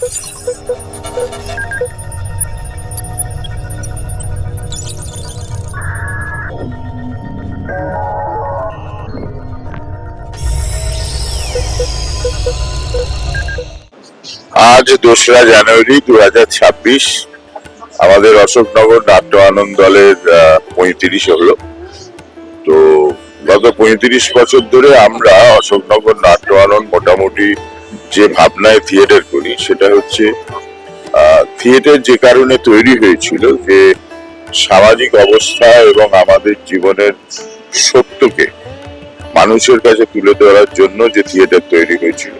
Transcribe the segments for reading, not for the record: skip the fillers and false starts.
আজ 2রা জানুয়ারি 2026 আমাদের অশোকনগর নাট্য আনন্দ দলের 35 হলো। তো গত 35 বছর ধরে আমরা অশোকনগর নাট্য আনন্দ মোটামুটি যে ভাবনায় থিয়েটার করি সেটা হচ্ছে থিয়েটার যে কারণে তৈরি হয়েছিল যে সামাজিক অবস্থা এবং আমাদের জীবনের সত্যকে মানুষের কাছে তুলে ধরার জন্য যে থিয়েটার তৈরি হয়েছিল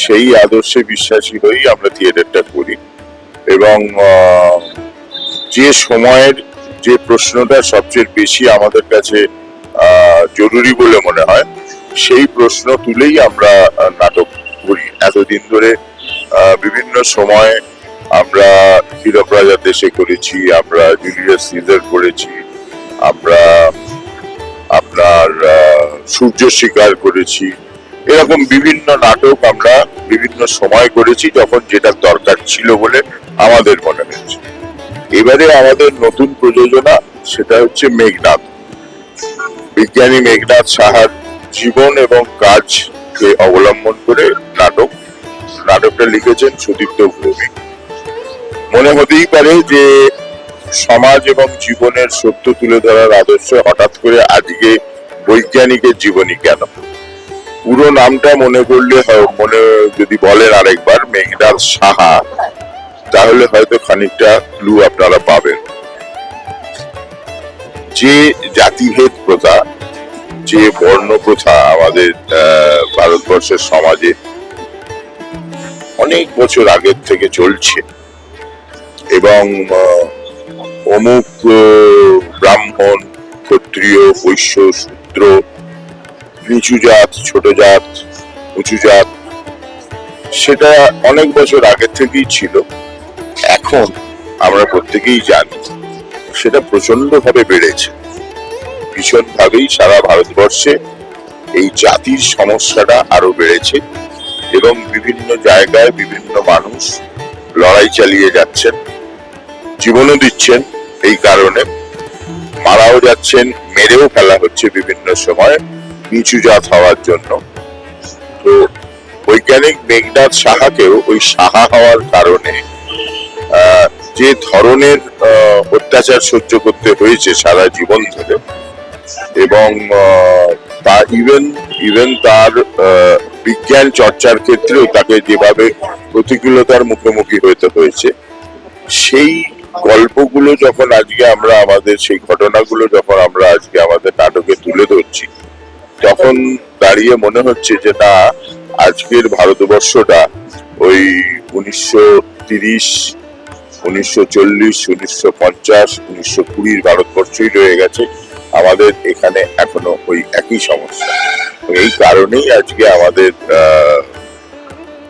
সেই আদর্শে বিশ্বাসী হয়েই আমরা থিয়েটারটা করি। এবং যে সময়ের যে প্রশ্নটা সবচেয়ে বেশি আমাদের কাছে জরুরি বলে মনে হয় সেই প্রশ্ন তুলেই আমরা নাটক করি। এতদিন ধরে বিভিন্ন সময় আমরা হীরক রাজার দেশে করেছি, আমরা জুলিয়াস সিজার করেছি, আমরা আপনার সূর্য শিকার করেছি, এরকম বিভিন্ন নাটক আমরা বিভিন্ন সময় করেছি যখন যেটা দরকার ছিল বলে আমাদের মনে হয়েছে। এবারে আমাদের নতুন প্রযোজনা সেটা হচ্ছে মেঘনাদ, বিজ্ঞানী মেঘনাদ সাহার জীবন এবং কাজকে অবলম্বন করে নাটকটা লিখেছেন সুদীপ্ত ভৌমিক। মনে হতেই পারে যে সমাজ এবং জীবনের সত্য তুলে ধরার আদর্শ হঠাৎ করে আজকে বৈজ্ঞানিকের জীবনী কেন, পুরো নামটা মনে করলে মনে যদি বলেন আরেকবার মেঘনাদ সাহা তাহলে হয়তো খানিকটা ক্লু আপনারা পাবেন। যে জাতিভেদ প্রথা, যে বর্ণ প্রথা আমাদের ভারতবর্ষের সমাজে অনেক বছর আগের থেকে চলছে এবং অমুক ব্রাহ্মণ, ক্ষত্রিয়, বৈশ্য, শূদ্র, নিচু জাত, ছোট জাত, উঁচু জাত, সেটা অনেক বছর আগের থেকেই ছিল। এখন আমরা প্রত্যেকেই জানি সেটা প্রচন্ড ভাবে বেড়েছে, ভীষণ ভাবেই সারা ভারতবর্ষে এই জাতির সমস্যাটা আরো বেড়েছে এবং বিভিন্ন জায়গায় বিভিন্ন মানুষ লড়াই চালিয়ে যাচ্ছেন, জীবনও দিচ্ছেন, এই কারণে মারাও যাচ্ছেন, মেরেও ফেলা হচ্ছে বিভিন্ন সময় নিচু জাত হওয়ার জন্য। তো বৈজ্ঞানিক মেঘনাদ সাহাকেও ওই সাহা হওয়ার কারণে যে ধরনের অত্যাচার সহ্য করতে হয়েছে সারা জীবন ধরে এবং তা ইভেন তার বিজ্ঞান চর্চার ক্ষেত্রেও তাকে যেভাবে প্রতিকূলতার মুখোমুখি হতে হয়েছে, সেই গল্পগুলো যখন আজকে আমরা আমাদের সেই ঘটনাগুলো যখন আমরা আজকে আমাদের নাটকে তুলে ধরছি তখন দাঁড়িয়ে মনে হচ্ছে যে না, আজকের ভারতবর্ষটা ওই 1930, 1940, 1950, 1920 ভারতবর্ষই রয়ে গেছে। আমাদের এখানে এখনো ওই একই সমস্যা। এই কারণেই আজকে আমাদের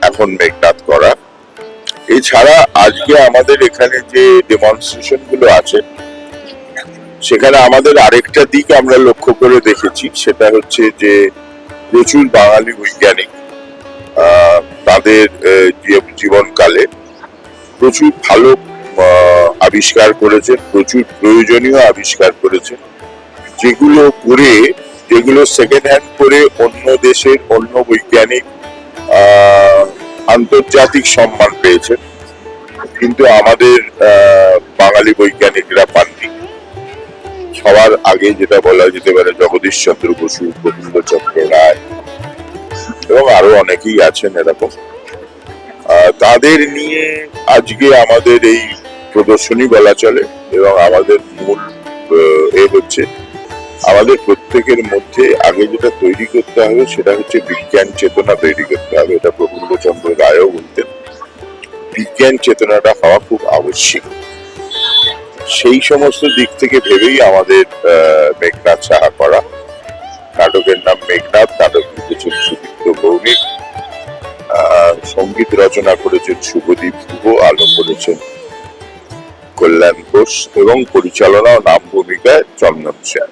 এখন মেঘনাদ করা। এছাড়া আজকে আমাদের এখানে যে ডেমনস্ট্রেশন গুলো আছে সেখানে আমাদের আরেকটা দিক আমরা লক্ষ্য করে দেখেছি, সেটা হচ্ছে যে প্রচুর বাঙালি বৈজ্ঞানিক তাদের জীবনকালে প্রচুর ভালো আবিষ্কার করেছেন, প্রচুর প্রয়োজনীয় আবিষ্কার করেছেন, যেগুলো সেকেন্ড হ্যান্ড করে অন্য দেশের অন্য বৈজ্ঞানিক আন্তর্জাতিক সম্মান পেয়েছেন, কিন্তু আমাদের বাঙালি বৈজ্ঞানিকরা পাননি। সবার আগে যেটা বলা যেতে পারে জগদীশ চন্দ্র বসু, গোবিন্দচন্দ্র রায় এবং আরো অনেকেই আছেন এরকম। তাদের নিয়ে আজকে আমাদের এই প্রদর্শনী বলা চলে এবং আমাদের মূল হচ্ছে আমাদের প্রত্যেকের মধ্যে আগে যেটা তৈরি করতে হবে সেটা হচ্ছে বিজ্ঞান চেতনা তৈরি করতে হবে। এটা প্রফুল্লচন্দ্র রায়ও বলতেন, বিজ্ঞান চেতনাটা হওয়া খুব আবশ্যিক। সেই সমস্ত দিক থেকে ভেবেই আমাদের মেঘনাদ সাহা করা। নাটকের নাম মেঘনাদ, নাটক লিখেছেন সুদীপ্ত ভৌমিক, সঙ্গীত রচনা করেছেন শুভদীপ গুহ, আলো করেছেন কল্যাণ ঘোষ এবং পরিচালনা ও নাম ভূমিকায় চন্দন সেন।